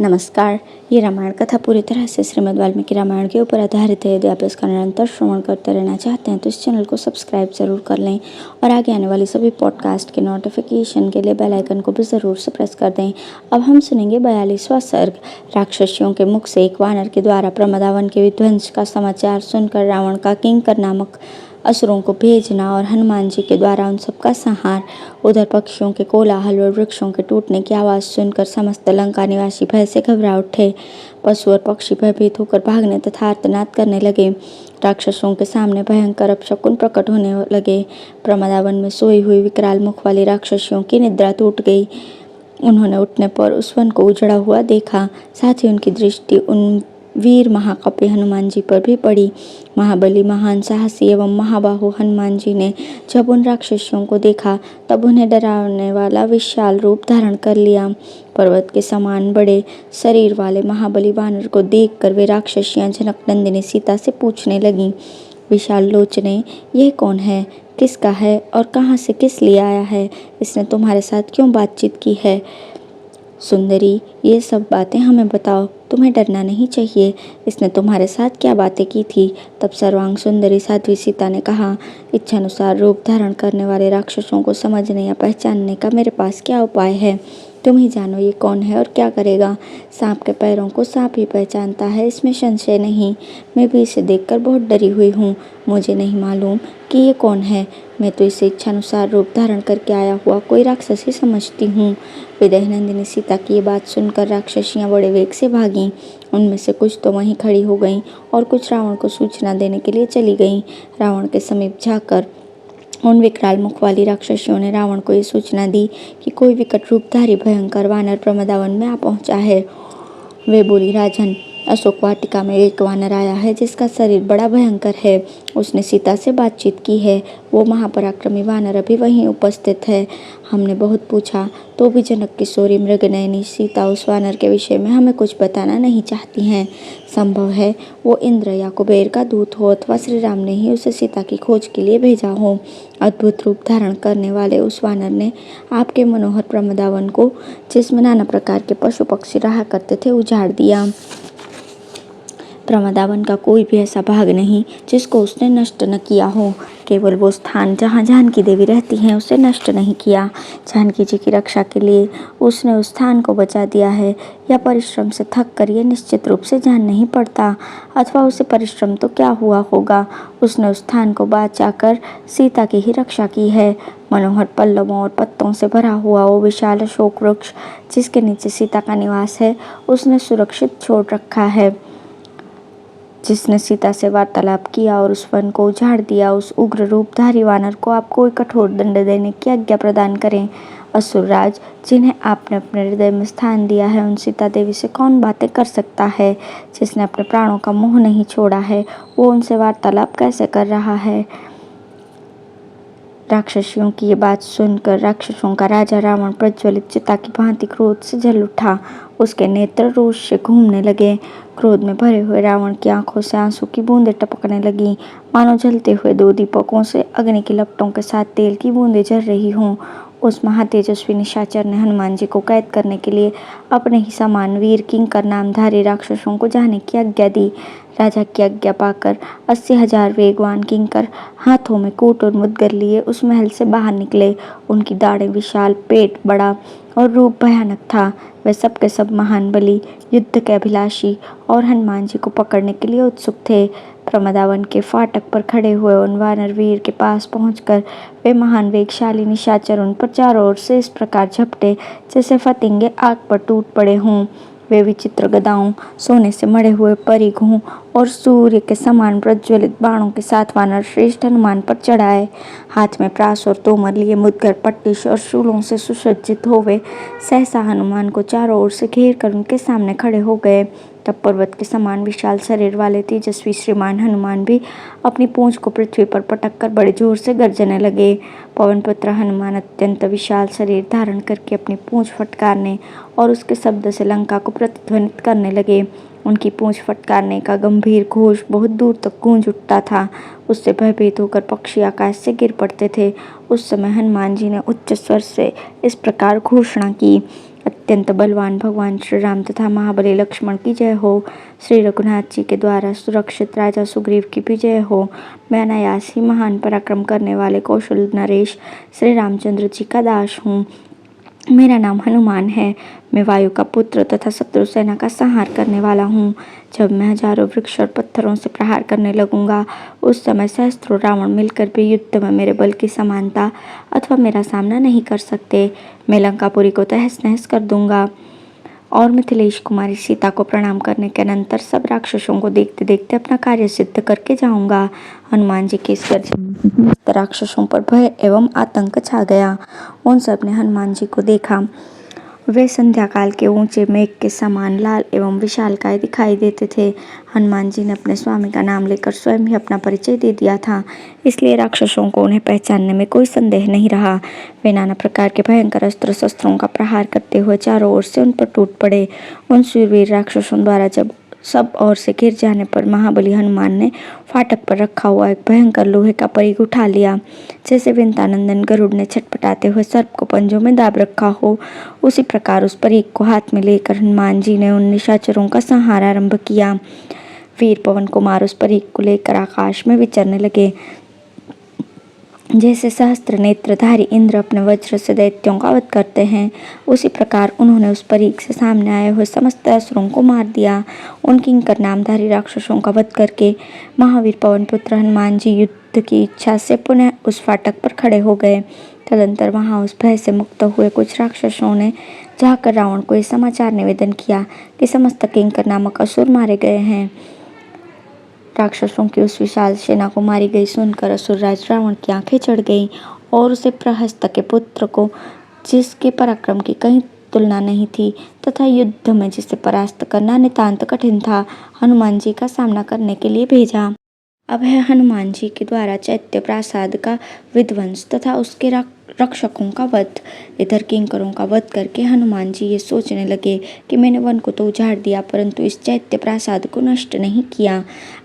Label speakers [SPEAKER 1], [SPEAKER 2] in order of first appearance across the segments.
[SPEAKER 1] नमस्कार। ये रामायण कथा पूरी तरह से श्रीमद् वाल्मीकि रामायण के ऊपर आधारित है। यदि आप इसका निरंतर श्रवण करते रहना चाहते हैं तो इस चैनल को सब्सक्राइब जरूर कर लें और आगे आने वाली सभी पॉडकास्ट के नोटिफिकेशन के लिए बेल आइकन को भी ज़रूर से प्रेस कर दें। अब हम सुनेंगे 42वां सर्ग। राक्षसियों के मुख से एक वानर के द्वारा प्रमदावन के विध्वंस का समाचार सुनकर रावण का किंकर नामक असुरों को भेजना और हनुमान जी के द्वारा उन सबका संहार। उधर पक्षियों के कोलाहल और वृक्षों के टूटने की आवाज़ सुनकर समस्त लंका निवासी भय से घबरा उठे। पशु और पक्षी भयभीत होकर भागने तथा आर्तनाद करने लगे। राक्षसों के सामने भयंकर अपशकुन प्रकट होने लगे। प्रमदावन में सोई हुई विकराल मुख वाली राक्षसियों की निद्रा टूट गई। उन्होंने उठने पर उस वन को उजड़ा हुआ देखा। साथ ही उनकी दृष्टि उन वीर महाकपि हनुमान जी पर भी पड़ी। महाबली, महान साहसी एवं महाबाहु हनुमान जी ने जब उन राक्षसियों को देखा तब उन्हें डरावने वाला विशाल रूप धारण कर लिया। पर्वत के समान बड़े शरीर वाले महाबली वानर को देखकर वे राक्षसियां जनक नंदिनी सीता से पूछने लगीं, विशाल लोचने, यह कौन है, किसका है और कहाँ से किस लिए आया है? इसने तुम्हारे साथ क्यों बातचीत की है? सुंदरी, ये सब बातें हमें बताओ, तुम्हें डरना नहीं चाहिए। इसने तुम्हारे साथ क्या बातें की थी? तब सर्वांग सुंदरी साध्वी सीता ने कहा, इच्छानुसार रूप धारण करने वाले राक्षसों को समझने या पहचानने का मेरे पास क्या उपाय है? तुम ही जानो ये कौन है और क्या करेगा। सांप के पैरों को सांप ही पहचानता है, इसमें संशय नहीं। मैं भी इसे देखकर बहुत डरी हुई हूँ। मुझे नहीं मालूम कि ये कौन है। मैं तो इसे इच्छानुसार रूप धारण करके आया हुआ कोई राक्षस ही समझती हूँ। विदेह नंदिनी सीता की ये बात सुनकर राक्षसियाँ बड़े वेग से भागीं। उनमें से कुछ तो वहीं खड़ी हो गईं और कुछ रावण को सूचना देने के लिए चली गईं। रावण के समीप जाकर उन विकराल मुख वाली राक्षसियों ने रावण को ये सूचना दी कि कोई विकट रूपधारी भयंकर वानर प्रमदावन में आ पहुंचा है। वे बोली, राजन, अशोक वाटिका में एक वानर आया है जिसका शरीर बड़ा भयंकर है। उसने सीता से बातचीत की है। वो महापराक्रमी वानर अभी वहीं उपस्थित है। हमने बहुत पूछा तो भी जनक किशोरी मृगनयनी सीता उस वानर के विषय में हमें कुछ बताना नहीं चाहती हैं। संभव है वो इंद्र या कुबेर का दूत हो अथवा श्री राम ने ही उसे सीता की खोज के लिए भेजा हो। अद्भुत रूप धारण करने वाले उस वानर ने आपके मनोहर प्रमदावन को, जिसमें नाना प्रकार के पशु पक्षी रहा करते थे, उजाड़ दिया। प्रमदावन का कोई भी ऐसा भाग नहीं जिसको उसने नष्ट न किया हो। केवल वो स्थान जहाँ जानकी देवी रहती हैं उसे नष्ट नहीं किया। जानकी जी की रक्षा के लिए उसने उस स्थान को बचा दिया है। या परिश्रम से थक कर ये निश्चित रूप से जान नहीं पड़ता, अथवा उसे परिश्रम तो क्या हुआ होगा, उसने उस स्थान को बचाकर सीता की ही रक्षा की है। मनोहर पल्लवों और पत्तों से भरा हुआ वो विशाल अशोक वृक्ष जिसके नीचे सीता का निवास है, उसने सुरक्षित छोड़ रखा है। जिसने सीता से वार्तालाप किया और उस वन को उजाड़ दिया, उस उग्र रूपधारी वानर को आप कोई कठोर दंड देने की आज्ञा प्रदान करें। असुरराज, जिन्हें आपने अपने हृदय में स्थान दिया है, उन सीता देवी से कौन बातें कर सकता है? जिसने अपने प्राणों का मोह नहीं छोड़ा है, वो उनसे वार्तालाप कैसे कर रहा है? राक्षसियों की ये बात सुनकर राक्षसों का राजा रावण प्रज्वलित चिता की भांति क्रोध से जल उठा। उसके नेत्र रोष से घूमने लगे। क्रोध में भरे हुए रावण की आंखों से आंसू की बूंदें टपकने लगीं, मानो जलते हुए दो दीपकों से अग्नि की लपटों के साथ तेल की बूंदें झर रही हों। उस महातेजस्वी निशाचर ने हनुमान जी को कैद करने के लिए अपने ही समान वीर किंकर नामधारी राक्षसों को जाने की आज्ञा दी। राजा की आज्ञा पाकर 80,000 वेगवान किंकर हाथों में कूट और मुद्गर लिए उस महल से बाहर निकले। उनकी दाढ़ें विशाल, पेट बड़ा और रूप भयानक था। वे सब के सब महान बली, युद्ध के अभिलाषी और हनुमान जी को पकड़ने के लिए उत्सुक थे। प्रमदावन के फाटक पर खड़े हुए उन वानर वीर के पास पहुंचकर वे महान वेगशाली निशाचर उन पर चारों ओर से इस प्रकार झपटे जैसे फतिंगे आग पर टूट पड़े हों। वे विचित्र गदाओं, सोने से मढ़े हुए परिघों और सूर्य के समान प्रज्वलित बाणों के साथ वानर श्रेष्ठ हनुमान पर चढ़ाए। हाथ में प्रास और तोमर लिए मुद्गर, पट्टिश और शूलों से सुसज्जित हो वे सहसा हनुमान को चारों ओर से घेर कर उनके सामने खड़े हो गए। तब पर्वत के समान विशाल शरीर वाले तेजस्वी श्रीमान हनुमान भी अपनी पूंछ को पृथ्वी पर पटक कर बड़े जोर से गरजने लगे। पवनपुत्र हनुमान अत्यंत विशाल शरीर धारण करके अपनी पूंछ फटकारने और उसके शब्द से लंका को प्रतिध्वनित करने लगे। उनकी पूंछ फटकारने का गंभीर घोष बहुत दूर तक गूंज उठता था। उससे भयभीत होकर पक्षी आकाश से गिर पड़ते थे। उस समय हनुमान जी ने उच्च स्वर से इस प्रकार घोषणा की, अत्यंत बलवान भगवान श्री राम तथा महाबली लक्ष्मण की जय हो। श्री रघुनाथ जी के द्वारा सुरक्षित राजा सुग्रीव की भी जय हो। मैं अनायास ही महान पराक्रम करने वाले कौशल नरेश श्री रामचंद्र जी का दास हूँ। मेरा नाम हनुमान है। मैं वायु का पुत्र तथा शत्रु सेना का संहार करने वाला हूँ। जब मैं हजारों वृक्ष और पत्थरों से प्रहार करने लगूंगा, उस समय सहस्त्रों रावण मिलकर भी युद्ध में मेरे बल की समानता अथवा मेरा सामना नहीं कर सकते। मैं लंकापुरी को तहस नहस कर दूंगा और मिथिलेश कुमारी सीता को प्रणाम करने के अनंतर सब राक्षसों को देखते देखते अपना कार्य सिद्ध करके जाऊंगा। हनुमान जी के इस गर्जन से राक्षसों पर भय एवं आतंक छा गया। उन सब ने हनुमान जी को देखा। वे संध्या काल के ऊंचे मेघ के समान लाल एवं विशालकाय दिखाई देते थे। हनुमान जी ने अपने स्वामी का नाम लेकर स्वयं ही अपना परिचय दे दिया था, इसलिए राक्षसों को उन्हें पहचानने में कोई संदेह नहीं रहा। वे नाना प्रकार के भयंकर अस्त्र शस्त्रों का प्रहार करते हुए चारों ओर से उन पर टूट पड़े। उन शूरवीर राक्षसों द्वारा जब सब ओर से घिर जाने पर महाबली हनुमान ने फाटक पर रखा हुआ एक भयंकर लोहे का परीघ उठा लिया। जैसे विंतानंदन गरुड़ ने छटपटाते हुए सर्प को पंजों में दाब रखा हो, उसी प्रकार उस परीघ को हाथ में लेकर हनुमान जी ने उन निशाचरों का संहार आरंभ किया। वीर पवन कुमार उस परीघ को लेकर आकाश में विचरने लगे। जैसे सहस्त्र नेत्रधारी इंद्र अपने वज्र से दैत्यों का वध करते हैं, उसी प्रकार उन्होंने उस परीघ से सामने आए हुए समस्त असुरों को मार दिया। उन किंकर नामधारी राक्षसों का वध करके महावीर पवन पुत्र हनुमान जी युद्ध की इच्छा से पुनः उस फाटक पर खड़े हो गए। तदंतर वहां उस भय से मुक्त हुए कुछ राक्षसों ने जाकर रावण को यह समाचार निवेदन किया कि समस्त किंकर नामक असुर मारे गए हैं। राक्षसों की उस विशाल सेना को मारी गई सुनकर असुरराज रावण की आंखें चढ़ गईं और उसे प्रहस्त के पुत्र को, जिसके पराक्रम की कहीं तुलना नहीं थी तथा युद्ध में जिसे परास्त करना नितांत कठिन था, हनुमान जी का सामना करने के लिए भेजा। अब है हनुमान जी के द्वारा चैत्य प्रासाद का विध्वंस तथा उसके रक्षकों का वध। इधर किंकरों का वध करके हनुमान जी ये सोचने लगे कि मैंने वन को तो उजाड़ दिया, परंतु इस चैत्य प्रासाद को नष्ट नहीं किया,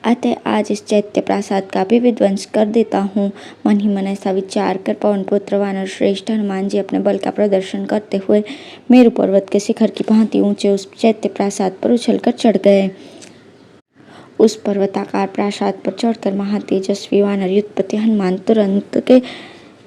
[SPEAKER 1] अतः आज इस चैत्य प्रासाद का भी विध्वंस कर देता हूँ। मन ही मन ऐसा विचार कर पवन पुत्र वानर श्रेष्ठ हनुमान जी अपने बल का प्रदर्शन करते हुए मेरु पर्वत के शिखर की भांति ऊंचे उस चैत्य प्रासाद पर उछलकर चढ़ गए। उस पर्वताकार प्रासाद पर चढ़कर महातेजस्वी वानर युद्धपति हनुमान तुरंत के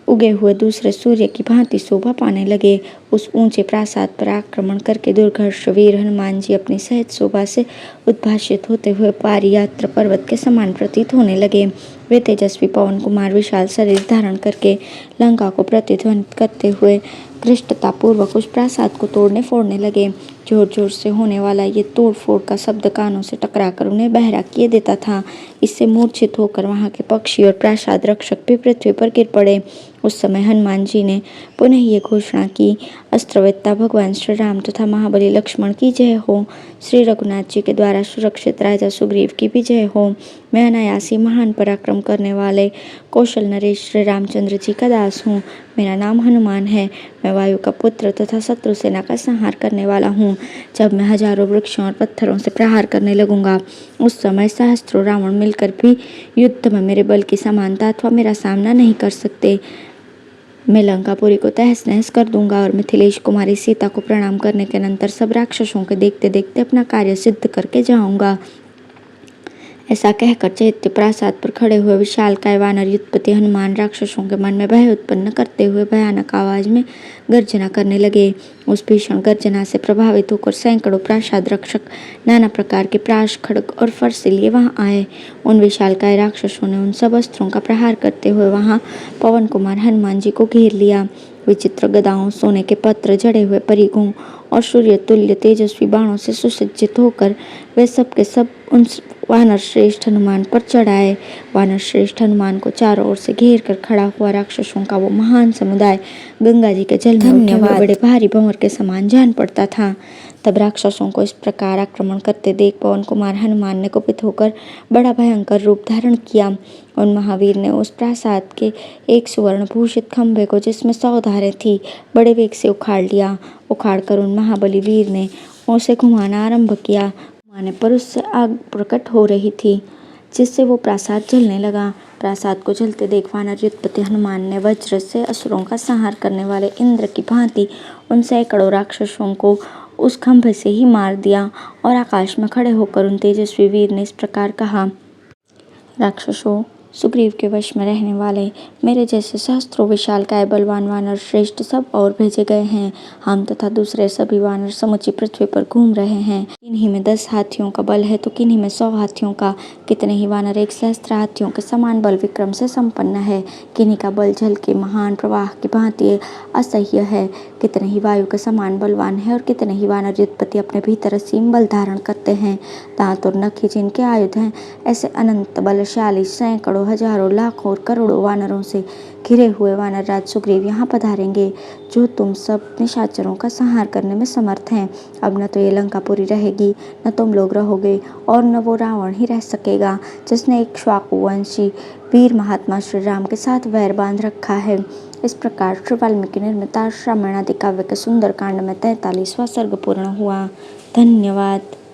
[SPEAKER 1] उगे हुए दूसरे सूर्य की भांति शोभा पाने लगे। उस ऊंचे प्रासाद पर आक्रमण करके दुर्धर्ष वीर हनुमान जी अपनी सहज शोभा से उद्भासित होते हुए पारियात्र पर्वत के समान प्रतीत होने लगे। वे तेजस्वी पवन कुमार विशाल शरीर धारण करके लंका को प्रतिध्वनित करते हुए कृष्टतापूर्वक उस प्रासाद को तोड़ने फोड़ने लगे। जोर जोर से होने वाला ये तोड़ फोड़ का शब्द कानों से टकराकर उन्हें बहरा किए देता था। इससे मूर्छित होकर वहां के पक्षी और प्रासाद रक्षक भी पृथ्वी पर गिर पड़े। उस समय हनुमान जी ने पुनः ये घोषणा की, अस्त्रवेत्ता भगवान श्री राम तथा महाबली लक्ष्मण की जय हो। श्री रघुनाथ जी के द्वारा सुरक्षित राजा सुग्रीव की भी जय हो। मैं अनायासी महान पराक्रम करने वाले कौशल नरेश श्री रामचंद्र जी का दास हूँ। मेरा नाम हनुमान है। मैं वायु का पुत्र तथा शत्रु सेना का संहार करने वाला हूँ। जब मैं हजारों वृक्षों और पत्थरों से प्रहार करने लगूंगा, उस समय सहस्त्रों रावण मिलकर भी युद्ध में मेरे बल की समानता अथवा मेरा सामना नहीं कर सकते। मैं लंकापुरी को तहस नहस कर दूंगा और मिथिलेश कुमारी सीता को प्रणाम करने के अनंतर सब राक्षसों के देखते देखते अपना कार्य सिद्ध करके जाऊंगा। ऐसा कहकर चैत्य प्रासाद पर खड़े हुए विशालकाय वानर युद्धपति हनुमान राक्षसों के मन में भय उत्पन्न करते हुए भयानक आवाज में गर्जना करने लगे। उस भीषण गर्जना से प्रभावित होकर सैकड़ों प्रासाद रक्षक नाना प्रकार के प्राश, खड्ग और फरसे लिए वहां आए। उन विशालकाय राक्षसों ने उन सब अस्त्रों का प्रहार करते हुए वहां पवन कुमार हनुमान जी को घेर लिया। विचित्र गदाओं, सोने के पत्र जड़े हुए परिघों और सूर्य तुल्य तेजस्वी बाणों से सुसज्जित होकर वे सब के सब उन वानर श्रेष्ठ हनुमान पर चढ़ाए। वानर श्रेष्ठ हनुमान को चारों ओर से घेर कर खड़ा हुआ राक्षसों का वो महान समुदाय गंगा जी के जल में उठे हुए बड़े भारी भंवर के समान जान पड़ता था। तब राक्षसों को इस प्रकार आक्रमण करते देख पवन कुमार हनुमान ने कुपित होकर बड़ा भयंकर रूप धारण किया। उन महावीर ने उस प्रासाद के एक सुवर्ण भूषित खंभे को, जिसमें 100 धारें थी, बड़े वेग से उखाड़ लिया। उखाड़ कर उन महाबली वीर ने उसे घुमाना आरंभ किया। घुमाने पर उससे आग प्रकट हो रही थी, जिससे वो प्रासाद जलने लगा। प्रासाद को जलते देख वानर युद्धपति हनुमान ने वज्र से असुरों का संहार करने वाले इंद्र की भांति उन सैकड़ों राक्षसों को उस खंभे से ही मार दिया और आकाश में खड़े होकर उन तेजस्वी वीर ने इस प्रकार कहा, राक्षसों, सुग्रीव के वश में रहने वाले मेरे जैसे सहस्त्रों विशालकाय बलवान वानर श्रेष्ठ सब और भेजे गए हैं। हम तथा दूसरे सभी वानर समूची पृथ्वी पर घूम रहे हैं। किन्हीं में 10 हाथियों का बल है तो किन्हीं में 100 हाथियों का। कितने ही वानर 1 सहस्त्र हाथियों के समान बल विक्रम से संपन्न है। किन्हीं का बल जल के महान प्रवाह की भांति असह्य है। कितने ही वायु के समान बलवान है और कितने ही वानर युद्धपति अपने भीतर असीम बल धारण करते हैं। दांत और नख ही जिनके आयुध हैं, ऐसे अनंत बलशाली सैकड़ों हजारों लाखों और करोड़ों वानरों से घिरे हुए वानर राज सुग्रीव यहाँ पधारेंगे, जो तुम सब निशाचरों का संहार करने में समर्थ हैं। अब न तो ये लंकापुरी रहेगी, न तुम लोग रहोगे, और न वो रावण ही रह सकेगा, जिसने इक्ष्वाकुवंशी वीर महात्मा श्री राम के साथ वैर बांध रखा है। इस प्रकार श्री वाल्मीकि निर्मित रामायण आदि काव्य के सुंदर कांड में 43वां सर्ग पूर्ण हुआ। धन्यवाद।